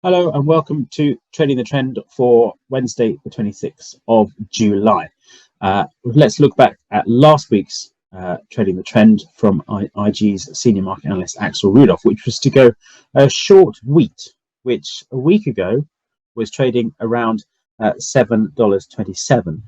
Hello and welcome to Trading the Trend for Wednesday, the 26th of July. Let's look back at last week's Trading the Trend from IG's senior market analyst Axel Rudolph, which was to go short wheat, which a week ago was trading around $7.27.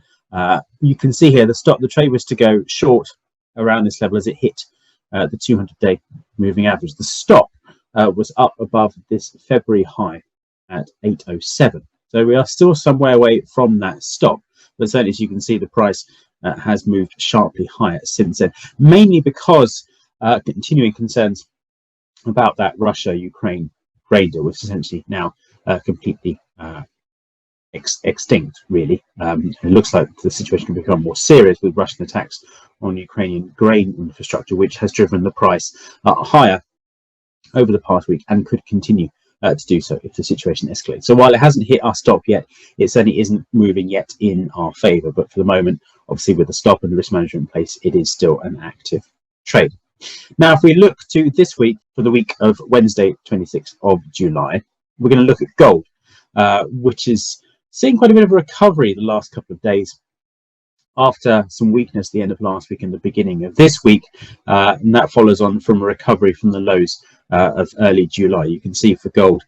You can see here the trade was to go short around this level as it hit the 200-day moving average. The stop was up above this February high at 807. So we are still somewhere away from that stop, but certainly as you can see the price has moved sharply higher since then, mainly because continuing concerns about that Russia-Ukraine grain deal, which is essentially now completely extinct, really. It looks like the situation can become more serious with Russian attacks on Ukrainian grain infrastructure, which has driven the price higher over the past week and could continue to do so if the situation escalates. So while it hasn't hit our stop yet, it certainly isn't moving yet in our favor. But for the moment, obviously with the stop and the risk management in place, it is still an active trade. Now, if we look to this week, for the week of Wednesday, 26th of July, we're going to look at gold, which is seeing quite a bit of a recovery the last couple of days after some weakness the end of last week and the beginning of this week, and that follows on from a recovery from the lows of early July. You can see for gold,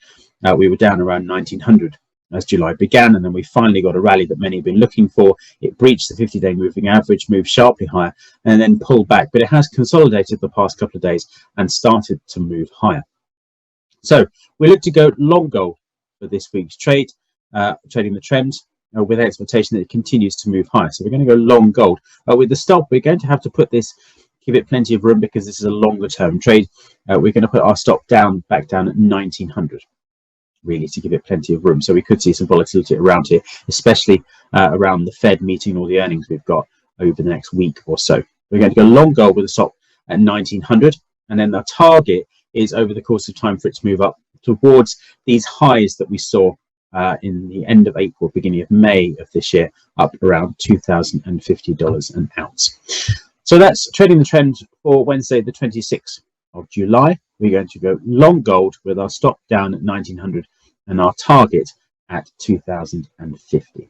we were down around 1900 as July began, and then we finally got a rally that many have been looking for. It breached the 50-day moving average, moved sharply higher, and then pulled back, but it has consolidated the past couple of days and started to move higher. So we look to go long gold for this week's trade, trading the trend, with the expectation that it continues to move higher. So we're going to go long gold. With the stop, we're going to have to put this, give it plenty of room because this is a longer term trade. We're going to put our stop back down at 1900, really, to give it plenty of room. So we could see some volatility around here, especially around the Fed meeting all the earnings we've got over the next week or so. We're going to go long gold with a stop at 1900, and then the target is over the course of time for it to move up towards these highs that we saw in the end of April, beginning of May of this year, up around $2,050 an ounce. So that's trading the trend for Wednesday, the 26th of July. We're going to go long gold with our stop down at 1900 and our target at 2050.